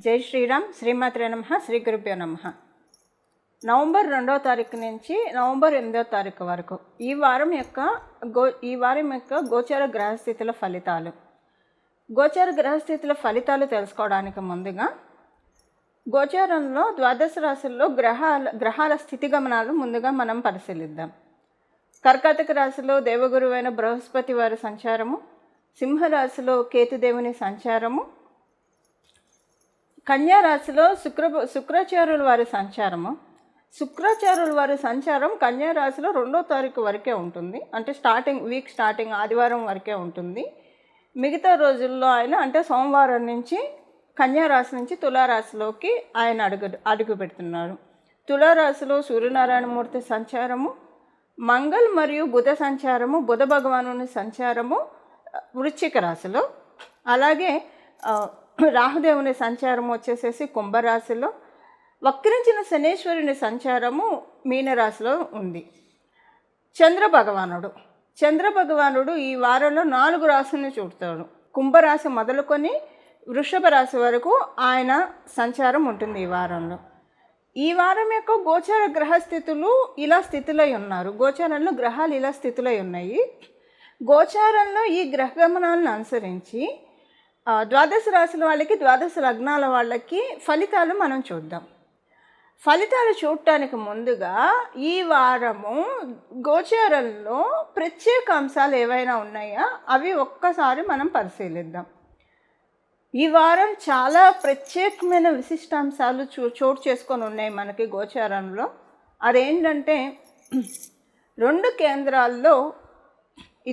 జై శ్రీరామ్. శ్రీమాత్రే నమః. శ్రీ గురుభ్యో నమః. నవంబర్ 2వ తారీఖు నుంచి నవంబర్ 8వ తారీఖు వరకు ఈ వారం యొక్క గోచార గ్రహస్థితుల ఫలితాలు. గోచార గ్రహస్థితుల ఫలితాలు తెలుసుకోవడానికి ముందుగా గోచారంలో ద్వాదశ రాశుల్లో గ్రహాల స్థితిగమనాలు ముందుగా మనం పరిశీలిద్దాం. కర్కాటక రాశిలో దేవగురువైన బృహస్పతి వారి సంచారము, సింహరాశిలో కేతుదేవుని సంచారము, కన్యా రాశిలో శుక్రాచార్యుల వారి సంచారము. శుక్రాచార్యుల వారి సంచారం కన్యా రాశిలో 2వ తారీఖు వరకే ఉంటుంది. అంటే స్టార్టింగ్ ఆదివారం వరకే ఉంటుంది. మిగతా రోజుల్లో ఆయన అంటే సోమవారం నుంచి కన్యా రాశి నుంచి తులారాశిలోకి ఆయన అడుగు పెడుతున్నారు. తులారాశిలో సూర్యనారాయణమూర్తి సంచారము, మంగళ్ మరియు బుధ సంచారము, బుధ భగవానుని సంచారము వృశ్చిక రాశిలో, అలాగే రాహుదేవుని సంచారం వచ్చేసేసి కుంభరాశిలో, వక్రించిన శనేశ్వరుని సంచారము మీనరాశిలో ఉంది. చంద్ర భగవానుడు ఈ వారంలో 4 రాశులను చూడతాడు. కుంభరాశి మొదలుకొని వృషభ రాశి వరకు ఆయన సంచారం ఉంటుంది ఈ వారంలో. ఈ వారం యొక్క గోచార గ్రహస్థితులు ఇలా స్థితిలో ఉన్నారు. గోచారంలో గ్రహాలు ఇలా స్థితిలో ఉన్నాయి. గోచారంలో ఈ గ్రహగమనాలను అనుసరించి ద్వాదశ రాశుల వాళ్ళకి, ద్వాదశ లగ్నాల వాళ్ళకి ఫలితాలు మనం చూద్దాం. ఫలితాలు చూడటానికి ముందుగా ఈ వారము గోచారంలో ప్రత్యేక అంశాలు ఏవైనా ఉన్నాయా అవి ఒక్కసారి మనం పరిశీలిద్దాం. ఈ వారం చాలా ప్రత్యేకమైన విశిష్టాంశాలు చోటు చేసుకొని ఉన్నాయి మనకి గోచారంలో. అదేంటంటే 2 కేంద్రాల్లో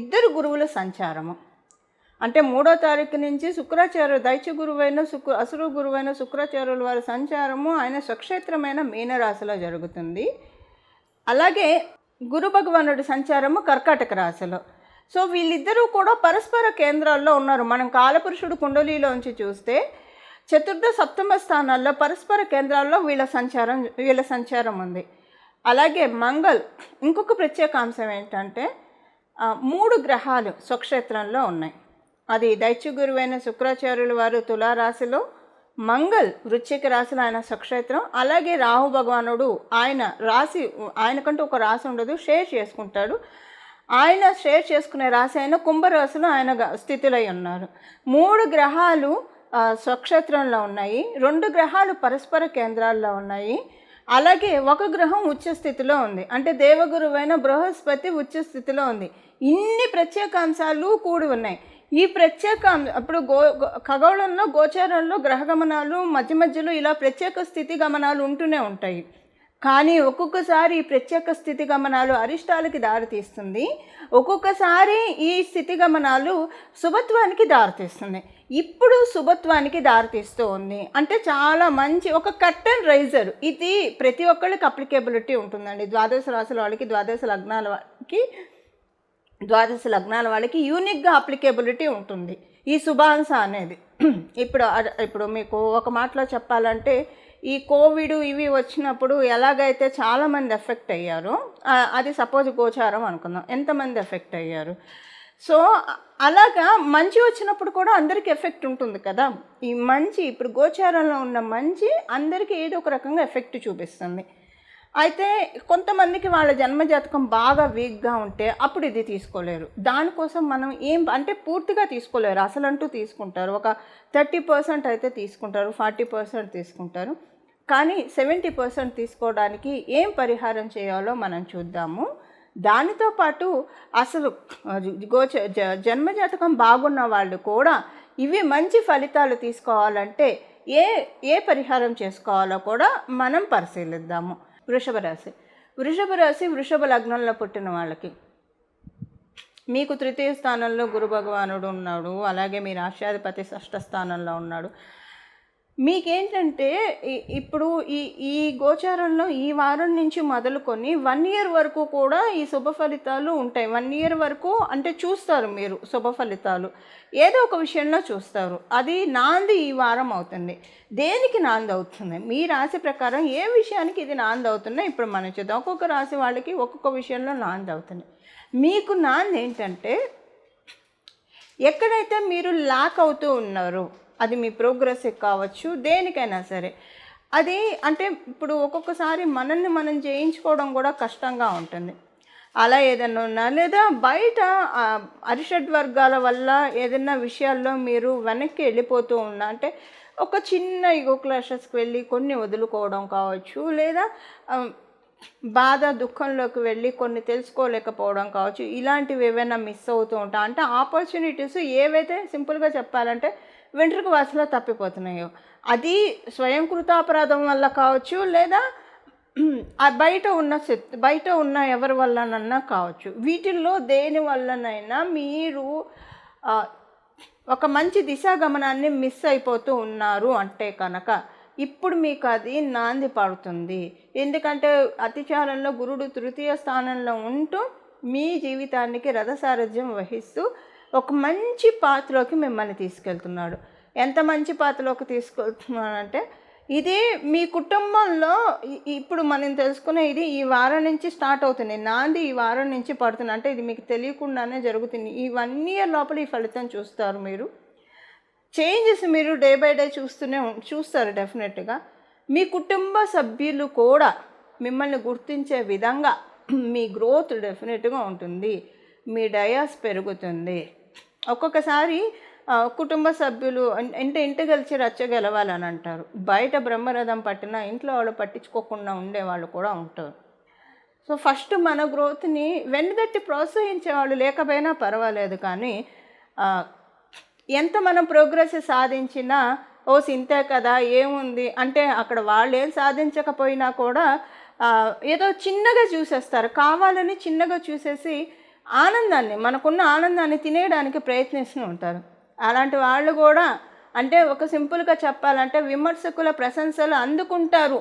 2 గురువుల సంచారము. అంటే 3వ తారీఖు నుంచి దైత్య గురువైన అసురు గురువైన శుక్రాచార్యుల వారి సంచారము ఆయన స్వక్షేత్రమైన మీనరాశిలో జరుగుతుంది. అలాగే గురు భగవానుడి సంచారము కర్కాటక రాశిలో. సో వీళ్ళిద్దరూ కూడా పరస్పర కేంద్రాల్లో ఉన్నారు. మనం కాలపురుషుడు కుండలిలోంచి చూస్తే చతుర్థ సప్తమ స్థానాల్లో పరస్పర కేంద్రాల్లో వీళ్ళ సంచారం ఉంది. అలాగే మంగళ్ ఇంకొక ప్రత్యేక అంశం ఏంటంటే 3 గ్రహాలు స్వక్షేత్రంలో ఉన్నాయి. అది దైత్య గురువైన శుక్రాచార్యుల వారు తులారాశిలో, మంగళ్ వృశ్చిక రాశిలో ఆయన స్వక్షేత్రం, అలాగే రాహు భగవానుడు ఆయనకంటూ ఒక రాశి ఉండదు, షేర్ చేసుకుంటాడు. ఆయన షేర్ చేసుకునే రాశి అయిన కుంభరాశిలో ఆయన స్థితిలో ఉన్నారు. 3 గ్రహాలు స్వక్షేత్రంలో ఉన్నాయి. 2 గ్రహాలు పరస్పర కేంద్రాల్లో ఉన్నాయి. అలాగే 1 గ్రహం ఉచ్చ స్థితిలో ఉంది. అంటే దేవగురువైన బృహస్పతి ఉచ్చ స్థితిలో ఉంది. ఇన్ని ప్రత్యేకాంశాలు కూడి ఉన్నాయి. ఈ ఇప్పుడు ఖగోళంలో గోచారంలో గ్రహగమనాలు మధ్యలో ఇలా ప్రత్యేక స్థితి గమనాలు ఉంటూనే ఉంటాయి. కానీ ఒక్కొక్కసారి ఈ ప్రత్యేక స్థితి గమనాలు అరిష్టాలకి దారితీస్తుంది. ఒక్కొక్కసారి ఈ స్థితి గమనాలు శుభత్వానికి దారితీస్తుంది. ఇప్పుడు శుభత్వానికి దారితీస్తూ ఉంది. అంటే చాలా మంచి ఒక కర్టన్ రైజర్. ఇది ప్రతి ఒక్కళ్ళకి అప్లికేబిలిటీ ఉంటుందండి. ద్వాదశ రాశుల వాళ్ళకి, ద్వాదశ లగ్నాల వాళ్ళకి యూనిక్గా అప్లికేబిలిటీ ఉంటుంది ఈ శుభాంశ అనేది. ఇప్పుడు మీకు ఒక మాటలో చెప్పాలంటే ఈ కోవిడ్ ఇవి వచ్చినప్పుడు ఎలాగైతే చాలామంది ఎఫెక్ట్ అయ్యారో, అది సపోజ్ గోచారం అనుకుందాం, ఎంతమంది ఎఫెక్ట్ అయ్యారు. సో అలాగా మంచి వచ్చినప్పుడు కూడా అందరికీ ఎఫెక్ట్ ఉంటుంది కదా. ఈ మంచి ఇప్పుడు గోచారంలో ఉన్న మంచి అందరికీ ఏదో ఒక రకంగా ఎఫెక్ట్ చూపిస్తుంది. అయితే కొంతమందికి వాళ్ళ జన్మజాతకం బాగా వీక్గా ఉంటే అప్పుడు ఇది తీసుకోలేరు. దానికోసం మనం అంటే పూర్తిగా తీసుకోలేరు, అసలంటూ తీసుకుంటారు. ఒక 30% అయితే తీసుకుంటారు, 40% తీసుకుంటారు. కానీ 70% తీసుకోవడానికి ఏం పరిహారం చేయాలో మనం చూద్దాము. దానితో పాటు అసలు జన్మజాతకం బాగున్న వాళ్ళు కూడా ఇవి మంచి ఫలితాలు తీసుకోవాలంటే ఏ పరిహారం చేసుకోవాలో కూడా మనం పరిశీలిద్దాము. వృషభ రాశి వృషభ లగ్నంలో పుట్టిన వాళ్ళకి మీకు 3వ స్థానంలో గురు భగవానుడు ఉన్నాడు. అలాగే మీ రాష్ట్రాధిపతి 6వ స్థానంలో ఉన్నాడు. మీకేంటంటే ఇప్పుడు ఈ గోచారంలో ఈ వారం నుంచి మొదలుకొని 1 year వరకు కూడా ఈ శుభ ఫలితాలు ఉంటాయి. 1 year వరకు అంటే చూస్తారు మీరు శుభ ఫలితాలు, ఏదో ఒక విషయంలో చూస్తారు. అది నాంది ఈ వారం అవుతుంది. దేనికి నాంది అవుతుంది? మీ రాశి ప్రకారం ఏ విషయానికి ఇది నాంది అవుతుందో ఇప్పుడు మనం చూద్దాం. ఒక్కొక్క రాశి వాళ్ళకి ఒక్కొక్క విషయంలో నాంది అవుతుంది. మీకు నాంది ఏంటంటే ఎక్కడైతే మీరు లాక్ అవుతూ ఉన్నారో అది మీ ప్రోగ్రెస్కి కావచ్చు, దేనికైనా సరే. అది అంటే ఇప్పుడు ఒక్కొక్కసారి మనల్ని మనం జయించుకోవడం కూడా కష్టంగా ఉంటుంది. అలా ఏదైనా ఉన్నా, లేదా బయట అరిషడ్ వర్గాల వల్ల ఏదైనా విషయాల్లో మీరు వెనక్కి వెళ్ళిపోతూ ఉన్నా, అంటే ఒక చిన్న ఈగో క్లాషెస్కి వెళ్ళి కొన్ని వదులుకోవడం కావచ్చు, లేదా బాధ దుఃఖంలోకి వెళ్ళి కొన్ని తెలుసుకోలేకపోవడం కావచ్చు, ఇలాంటివి ఏవైనా మిస్ అవుతూ ఉంటాం. అంటే ఆపర్చునిటీస్ ఏవైతే సింపుల్గా చెప్పాలంటే వెంట్రుక వాసులో తప్పిపోతున్నాయో, అది స్వయం కృతాపరాధం వల్ల కావచ్చు, లేదా బయట ఉన్న ఎవరి వల్లనన్నా కావచ్చు. వీటిల్లో దేని వల్లనైనా మీరు ఒక మంచి దిశాగమనాన్ని మిస్ అయిపోతూ ఉన్నారు అంటే కనుక ఇప్పుడు మీకు అది నాంది పడుతుంది. ఎందుకంటే అతిచారంలో గురుడు తృతీయ స్థానంలో ఉంటూ మీ జీవితానికి రథసారథ్యం వహిస్తూ ఒక మంచి పాత్రలోకి మిమ్మల్ని తీసుకెళ్తున్నాడు. ఎంత మంచి పాత్రలోకి తీసుకెళ్తున్నాడంటే, ఇది మీ కుటుంబంలో ఇప్పుడు మనం తెలుసుకునే ఇది ఈ వారం నుంచి స్టార్ట్ అవుతుంది. నాంది ఈ వారం నుంచి పడుతుంది. అంటే ఇది మీకు తెలియకుండానే జరుగుతుంది. ఈ 1 year లోపల ఈ ఫలితం చూస్తారు. మీరు చేంజెస్ మీరు డే బై డే చూస్తారు డెఫినెట్గా. మీ కుటుంబ సభ్యులు కూడా మిమ్మల్ని గుర్తించే విధంగా మీ గ్రోత్ డెఫినెట్గా ఉంటుంది. మీ డయాస్ పెరుగుతుంది. ఒక్కొక్కసారి కుటుంబ సభ్యులు అంటే ఇంటి గెలిచి రచ్చ గెలవాలని అంటారు. బయట బ్రహ్మరథం పట్టినా ఇంట్లో వాళ్ళు పట్టించుకోకుండా ఉండేవాళ్ళు కూడా ఉంటారు. సో ఫస్ట్ మన గ్రోత్ని వెన్నుదట్టి ప్రోత్సహించే వాళ్ళు లేకపోయినా పర్వాలేదు, కానీ ఎంత మనం ప్రోగ్రెస్ సాధించినా ఇంతే కదా ఏముంది అంటే అక్కడ వాళ్ళు ఏం సాధించకపోయినా కూడా ఏదో చిన్నగా చూసేస్తారు. కావాలని చిన్నగా చూసేసి మనకున్న ఆనందాన్ని తినేయడానికి ప్రయత్నిస్తూ ఉంటారు. అలాంటి వాళ్ళు కూడా అంటే ఒక సింపుల్గా చెప్పాలంటే విమర్శకుల ప్రశంసలు అందుకుంటారు.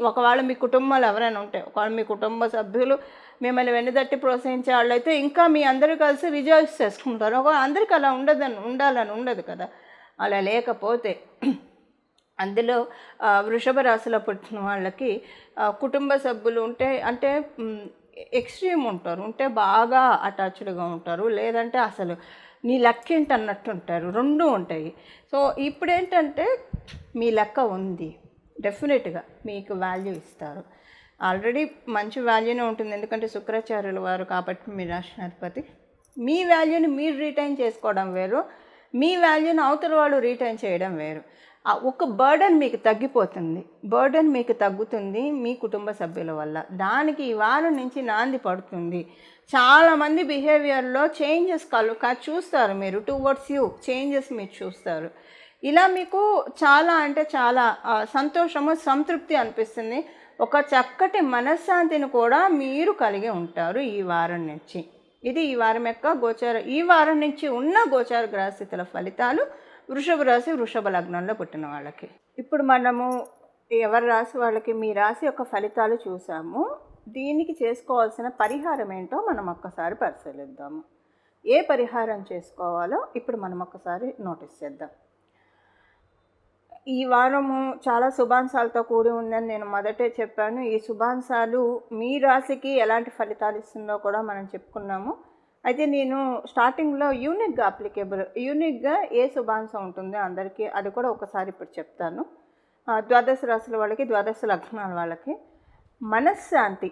ఒకవేళ మీ కుటుంబాలు ఎవరైనా ఉంటే, ఒకవేళ మీ కుటుంబ సభ్యులు మిమ్మల్ని వెన్నుదట్టి ప్రోత్సహించే వాళ్ళు అయితే ఇంకా మీ అందరూ కలిసి రిజాయిస్ చేసుకుంటారు. అందరికీ అలా ఉండాలని ఉండదు కదా. అలా లేకపోతే అందులో వృషభ రాశిలో పుట్టిన వాళ్ళకి కుటుంబ సభ్యులు అంటే ఎక్స్ట్రీమ్ ఉంటారు, ఉంటే బాగా అటాచ్డ్గా ఉంటారు, లేదంటే అసలు నీ లెక్క ఏంటి అన్నట్టు ఉంటారు. రెండూ ఉంటాయి. సో ఇప్పుడు ఏంటంటే మీ లెక్క ఉంది, డెఫినెట్గా మీకు వాల్యూ ఇస్తారు. ఆల్రెడీ మంచి వాల్యూనే ఉంటుంది, ఎందుకంటే శుక్రాచార్యుల వారు కాబట్టి మీ రాష్ట్రాధిపతి. మీ వాల్యూని మీరు రిటైన్ చేసుకోవడం వేరు, మీ వాల్యూని అవతల వాళ్ళు రిటైన్ చేయడం వేరు. ఒక బర్డెన్ మీకు తగ్గుతుంది మీ కుటుంబ సభ్యుల వల్ల. దానికి ఈ వారం నుంచి నాంది పడుతుంది. చాలామంది బిహేవియర్లో చేంజెస్ చూస్తారు. మీరు టువర్డ్స్ యూ చేంజెస్ మీరు చూస్తారు. ఇలా మీకు చాలా అంటే చాలా సంతోషము, సంతృప్తి అనిపిస్తుంది. ఒక చక్కటి మనశ్శాంతిని కూడా మీరు కలిగి ఉంటారు ఈ వారం నుంచి. ఇది ఈ వారం యొక్క ఈ వారం నుంచి ఉన్న గోచార గ్రహస్థితుల ఫలితాలు వృషభ రాశి, వృషభ లగ్నంలో పుట్టిన వాళ్ళకి. ఇప్పుడు మనము ఎవరి రాశి వాళ్ళకి మీ రాశి యొక్క ఫలితాలు చూసాము. దీనికి చేసుకోవాల్సిన పరిహారం ఏంటో మనం ఒక్కసారి పరిశీలిద్దాము. ఏ పరిహారం చేసుకోవాలో ఇప్పుడు మనం ఒక్కసారి నోటీస్ చేద్దాం. ఈ వారము చాలా శుభాంశాలతో కూడి ఉందని నేను మొదటే చెప్పాను. ఈ శుభాంశాలు మీ రాశికి ఎలాంటి ఫలితాలు ఇస్తుందో కూడా మనం చెప్పుకున్నాము. అయితే నేను స్టార్టింగ్లో యూనిక్గా ఏ శుభాంశం ఉంటుందో అందరికీ అది కూడా ఒకసారి ఇప్పుడు చెప్తాను. ద్వాదశ రాశుల వాళ్ళకి, ద్వాదశ లగ్నాల వాళ్ళకి మనశ్శాంతి,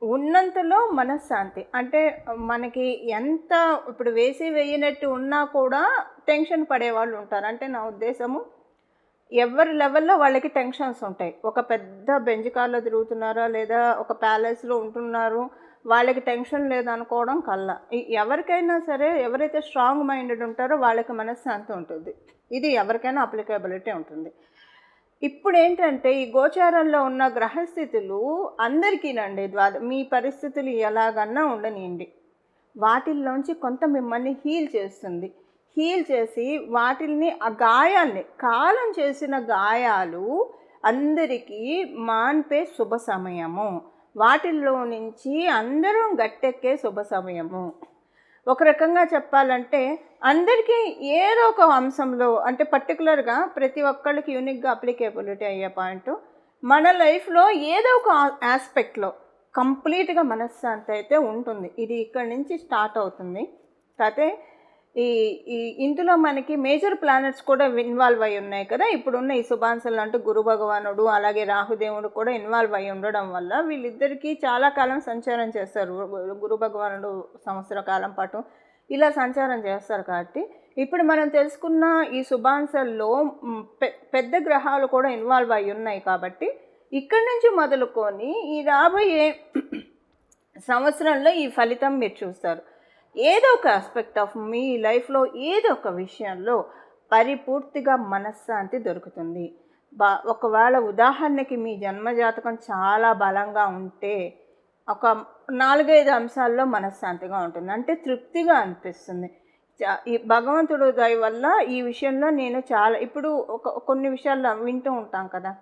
ఉన్నంతలో మనశ్శాంతి. అంటే మనకి ఎంత ఇప్పుడు వేయనట్టు ఉన్నా కూడా టెన్షన్ పడేవాళ్ళు ఉంటారు. అంటే నా ఉద్దేశము, ఎవరి లెవెల్లో వాళ్ళకి టెన్షన్స్ ఉంటాయి. ఒక పెద్ద బెంజ్ కార్లో తిరుగుతున్నారా, లేదా ఒక ప్యాలెస్లో ఉంటున్నారు, వాళ్ళకి టెన్షన్ లేదనుకోవడం కల్లా. ఎవరికైనా సరే, ఎవరైతే స్ట్రాంగ్ మైండెడ్ ఉంటారో వాళ్ళకి మనశ్శాంతి ఉంటుంది. ఇది ఎవరికైనా అప్లికేబిలిటీ ఉంటుంది. ఇప్పుడు ఏంటంటే ఈ గోచారంలో ఉన్న గ్రహస్థితులు అందరికీనండి, మీ పరిస్థితులు ఎలాగన్నా ఉండనియండి, వాటిల్లోంచి కొంత మిమ్మల్ని హీల్ చేసి వాటిల్ని ఆ గాయాల్ని, కాలం చేసిన గాయాలు అందరికీ మాన్పే శుభ సమయము. వాటిల్లో నుంచి అందరం గట్టెక్కే శుభ సమయము. ఒక రకంగా చెప్పాలంటే అందరికీ ఏదో ఒక అంశంలో, అంటే పర్టికులర్గా ప్రతి ఒక్కళ్ళకి యూనిక్గా అప్లికేబిలిటీ అయ్యే పాయింట్, మన లైఫ్లో ఏదో ఒక ఆస్పెక్ట్లో కంప్లీట్గా మనశ్శాంతి అయితే ఉంటుంది. ఇది ఇక్కడి నుంచి స్టార్ట్ అవుతుంది. కాకపోతే ఈ ఈ ఇందులో మనకి మేజర్ ప్లానెట్స్ కూడా ఇన్వాల్వ్ అయి ఉన్నాయి కదా. ఇప్పుడున్న ఈ శుభాంశలు అంటే గురు భగవానుడు అలాగే రాహుదేవుడు కూడా ఇన్వాల్వ్ అయి ఉండడం వల్ల వీళ్ళిద్దరికీ చాలా కాలం సంచారం చేస్తారు. గురు భగవానుడు సంవత్సర కాలం పాటు ఇలా సంచారం చేస్తారు. కాబట్టి ఇప్పుడు మనం తెలుసుకున్న ఈ శుభాంశల్లో పెద్ద గ్రహాలు కూడా ఇన్వాల్వ్ అయి ఉన్నాయి. కాబట్టి ఇక్కడి నుంచి మొదలుకొని ఈ రాబోయే సంవత్సరంలో ఈ ఫలితం మీరు చూస్తారు. ఏదో ఒక ఆస్పెక్ట్ ఆఫ్ మీ లైఫ్లో ఏదో ఒక విషయంలో పరిపూర్తిగా మనశ్శాంతి దొరుకుతుంది. ఒకవేళ ఉదాహరణకి మీ జన్మజాతకం చాలా బలంగా ఉంటే ఒక 4-5 అంశాల్లో మనశ్శాంతిగా ఉంటుంది, అంటే తృప్తిగా అనిపిస్తుంది. ఈ భగవంతుడు దయ వల్ల ఈ విషయంలో నేను చాలా ఇప్పుడు కొన్ని విషయాల్లో వింటూ ఉంటాం కదా,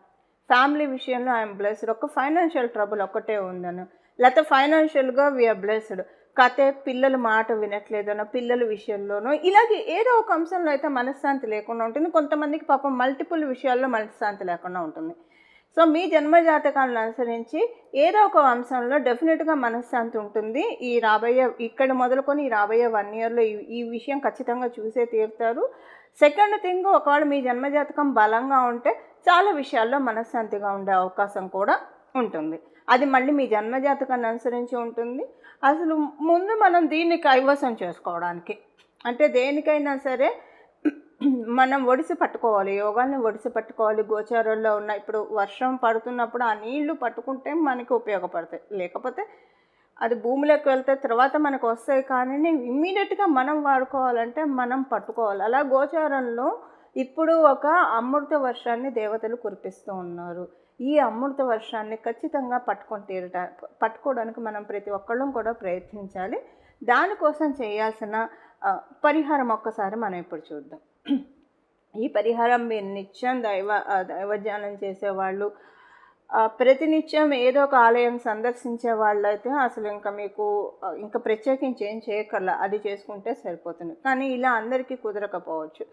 ఫ్యామిలీ విషయంలో ఐఎమ్ బ్లెస్డ్, ఒక ఫైనాన్షియల్ ట్రబుల్ ఒక్కటే ఉందను, లేకపోతే ఫైనాన్షియల్గా వీఆర్ బ్లెస్డ్, కాకపోతే పిల్లలు మాట వినట్లేదనో పిల్లల విషయంలోనో ఇలాగే ఏదో ఒక అంశంలో అయితే మనశ్శాంతి లేకుండా ఉంటుంది. కొంతమందికి పాపం మల్టిపుల్ విషయాల్లో మనశ్శాంతి లేకుండా ఉంటుంది. సో మీ జన్మజాతకాలను అనుసరించి ఏదో ఒక అంశంలో డెఫినెట్గా మనశ్శాంతి ఉంటుంది. ఇక్కడ మొదలుకొని ఈ రాబోయే 1 ఇయర్లో ఈ విషయం ఖచ్చితంగా చూసే తీరుతారు. సెకండ్ థింగ్, ఒకవేళ మీ జన్మజాతకం బలంగా ఉంటే చాలా విషయాల్లో మనశ్శాంతిగా ఉండే అవకాశం కూడా ఉంటుంది. అది మళ్ళీ మీ జన్మజాతకాన్ని అనుసరించి ఉంటుంది. అసలు ముందు మనం దీన్ని కైవసం చేసుకోవడానికి, అంటే దేనికైనా సరే మనం ఒడిసి పట్టుకోవాలి, యోగాల్ని ఒడిసి పట్టుకోవాలి. గోచారంలో ఉన్న ఇప్పుడు వర్షం పడుతున్నప్పుడు ఆ నీళ్లు పట్టుకుంటే మనకి ఉపయోగపడతాయి, లేకపోతే అది భూమిలోకి వెళ్తే తర్వాత మనకు వస్తాయి. కానీ ఇమ్మీడియట్గా మనం వాడుకోవాలంటే మనం పట్టుకోవాలి. అలా గోచారంలో ఇప్పుడు ఒక అమృత వర్షాన్ని దేవతలు కురిపిస్తూ ఉన్నారు. ఈ అమృత వర్షాన్ని ఖచ్చితంగా పట్టుకోవడానికి మనం ప్రతి ఒక్కళ్ళం కూడా ప్రయత్నించాలి. దానికోసం చేయాల్సిన పరిహారం ఒక్కసారి మనం ఇప్పుడు చూద్దాం. ఈ పరిహారం మీరు నిత్యం దైవధ్యానం చేసేవాళ్ళు, ప్రతినిత్యం ఏదో ఒక ఆలయం సందర్శించే వాళ్ళు అయితే అసలు ఇంకా ప్రత్యేకించి ఏం చేయక్కర్లా, అది చేసుకుంటే సరిపోతుంది. కానీ ఇలా అందరికీ కుదరకపోవచ్చు.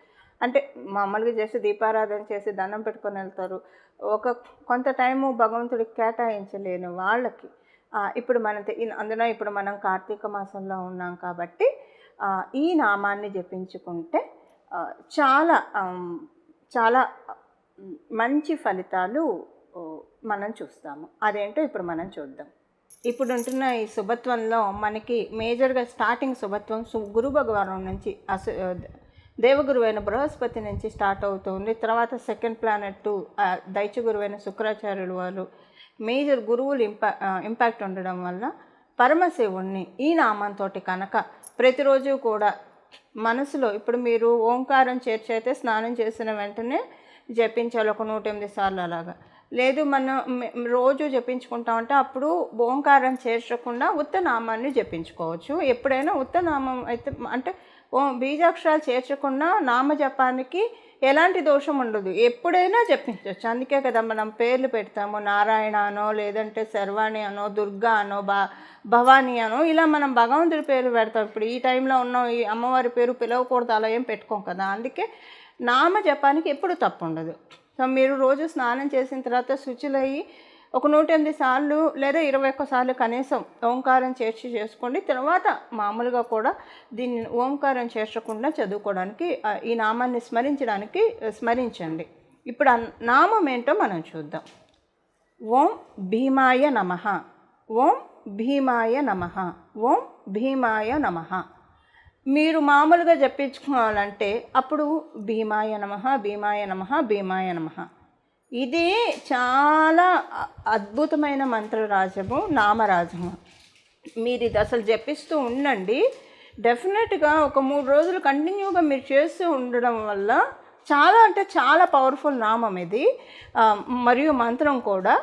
అంటే మామూలుగా చేసి దీపారాధన చేసి దండం పెట్టుకొని వెళ్తారు. కొంత టైము భగవంతుడికి కేటాయించలేని వాళ్ళకి ఇప్పుడు అందులో ఇప్పుడు మనం కార్తీక మాసంలో ఉన్నాం కాబట్టి ఈ నామాన్ని జపించుకుంటే చాలా చాలా మంచి ఫలితాలు మనం చూస్తాము. అదేంటో ఇప్పుడు మనం చూద్దాం. ఇప్పుడు ఉంటున్న ఈ శుభత్వంలో మనకి మేజర్గా స్టార్టింగ్ శుభత్వం గురు భగవాను నుంచి దేవగురువైన బృహస్పతి నుంచి స్టార్ట్ అవుతుంది. తర్వాత సెకండ్ ప్లానెట్ దైత్య గురువైన శుక్రాచార్యులు వారు మేజర్ గురువులు ఇంపాక్ట్ ఉండడం వల్ల పరమశివుణ్ణి ఈ నామంతో కనుక ప్రతిరోజు కూడా మనసులో ఇప్పుడు మీరు ఓంకారం చేర్చైతే స్నానం చేసిన వెంటనే జపించాలి ఒక 108 సార్లు అలాగా. లేదు మనం రోజు జపించుకుంటామంటే అప్పుడు ఓంకారం చేర్చకుండా ఉత్తనామాన్ని జపించుకోవచ్చు. ఎప్పుడైనా ఉత్తనామం అయితే అంటే బీజాక్షరాలు చేర్చకుండా నామజపానికి ఎలాంటి దోషం ఉండదు, ఎప్పుడైనా జపించవచ్చు. అందుకే కదా మనం పేర్లు పెడతాము, నారాయణ అనో లేదంటే శర్వాణి అనో దుర్గా అనో భవానీ అనో ఇలా మనం భగవంతుడి పేరు పెడతాం. ఇప్పుడు ఈ టైంలో ఉన్న ఈ అమ్మవారి పేరు పిలవకూడదు అలా ఏం పెట్టుకోం కదా. అందుకే నామజపానికి ఎప్పుడు తప్పు ఉండదు. సో మీరు రోజు స్నానం చేసిన తర్వాత శుచులయ్యి ఒక 108 సార్లు లేదా 21 సార్లు కనీసం ఓంకారం చేసుకోండి. తర్వాత మామూలుగా కూడా దీన్ని ఓంకారం చేర్చకుండా చదువుకోవడానికి ఈ నామాన్ని స్మరించండి. ఇప్పుడు ఆ నామం ఏంటో మనం చూద్దాం. ఓం భీమాయ నమః, ఓం భీమాయ నమః, ఓం భీమాయ నమః. మీరు మామూలుగా జపించుకోవాలంటే అప్పుడు భీమాయ నమః, భీమాయ నమః, భీమాయ నమః. ఇది చాలా అద్భుతమైన మంత్రరాజము, నామరాజము. మీరు ఇది అసలు జపిస్తూ ఉండండి. డెఫినెట్గా ఒక 3 రోజులు కంటిన్యూగా మీరు చేస్తూ ఉండడం వల్ల చాలా అంటే చాలా పవర్ఫుల్ నామం ఇది. మరియు మంత్రం కూడా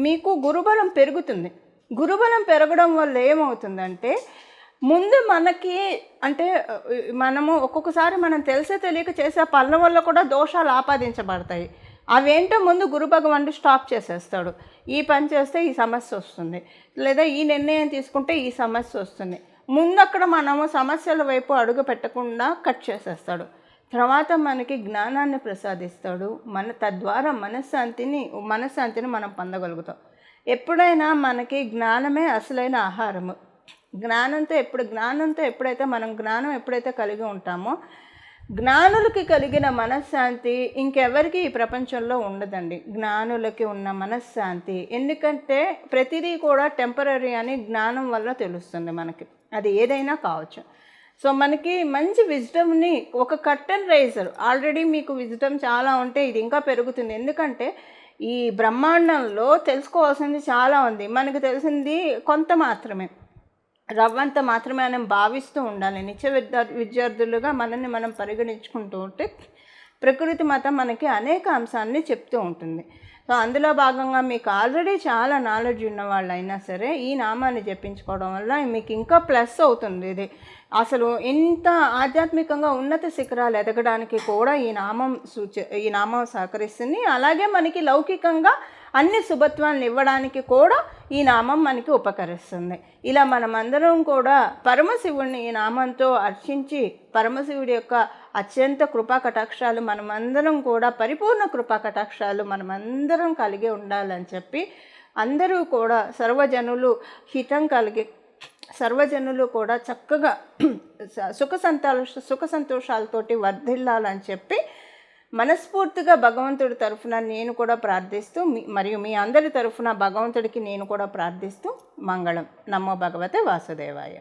మీకు గురుబలం పెరుగుతుంది. గురుబలం పెరగడం వల్ల ఏమవుతుందంటే ముందు మనకి అంటే మనము ఒక్కొక్కసారి మనం తెలియక చేసే పనుల వల్ల కూడా దోషాలు ఆపాదించబడతాయి. అవేంటో ముందు గురు భగవానుడు స్టాప్ చేసేస్తాడు. ఈ పని చేస్తే ఈ సమస్య వస్తుంది, లేదా ఈ నిర్ణయం తీసుకుంటే ఈ సమస్య వస్తుంది. ముందు అక్కడ మనము సమస్యల వైపు అడుగు పెట్టకుండా కట్ చేసేస్తాడు. తర్వాత మనకి జ్ఞానాన్ని ప్రసాదిస్తాడు. తద్వారా మనశ్శాంతిని మనం పొందగలుగుతాం. ఎప్పుడైనా మనకి జ్ఞానమే అసలైన ఆహారము. జ్ఞానంతో ఎప్పుడైతే మనం జ్ఞానం ఎప్పుడైతే కలిగి ఉంటామో, జ్ఞానులకి కలిగిన మనశ్శాంతి ఇంకెవరికి ఈ ప్రపంచంలో ఉండదండి. జ్ఞానులకి ఉన్న మనశ్శాంతి. ఎందుకంటే ప్రతిదీ కూడా టెంపరరీ అని జ్ఞానం వల్ల తెలుస్తుంది మనకి. అది ఏదైనా కావచ్చు. సో మనకి మంచి విజ్డమ్ని, ఒక కర్టన్ రైజర్, ఆల్రెడీ మీకు విజ్డమ్ చాలా ఉంటే ఇది ఇంకా పెరుగుతుంది. ఎందుకంటే ఈ బ్రహ్మాండంలో తెలుసుకోవాల్సింది చాలా ఉంది. మనకు తెలిసింది కొంత మాత్రమే, రవ్వంత మాత్రమే మనం భావిస్తూ ఉండాలి. విద్యార్థులుగా మనల్ని మనం పరిగణించుకుంటూ ఉంటే ప్రకృతి మాత మనకి అనేక అంశాన్ని చెప్తూ ఉంటుంది. సో అందులో భాగంగా మీకు ఆల్రెడీ చాలా నాలెడ్జ్ ఉన్న వాళ్ళు అయినా సరే ఈ నామాన్ని జపించుకోవడం వల్ల మీకు ఇంకా ప్లస్ అవుతుంది. ఇది అసలు ఇంత ఆధ్యాత్మికంగా ఉన్నత శిఖరాలు ఎదగడానికి కూడా ఈ నామం సహకరిస్తుంది. అలాగే మనకి లౌకికంగా అన్ని శుభత్వాలను ఇవ్వడానికి కూడా ఈ నామం మనకి ఉపకరిస్తుంది. ఇలా మనమందరం కూడా పరమశివుడిని ఈ నామంతో అర్చించి పరమశివుడి యొక్క అత్యంత కృపా కటాక్షాలు మనమందరం కూడా, పరిపూర్ణ కృపా కటాక్షాలు మనమందరం కలిగి ఉండాలని చెప్పి అందరూ కూడా సర్వజనులు కూడా చక్కగా సుఖ సంతోషాలతోటి వర్ధిల్లాలని చెప్పి మనస్ఫూర్తిగా భగవంతుడి తరఫున నేను కూడా ప్రార్థిస్తూ, మరియు మీ అందరి తరఫున భగవంతుడికి నేను కూడా ప్రార్థిస్తూ మంగళం. నమో భగవతే వాసుదేవాయ.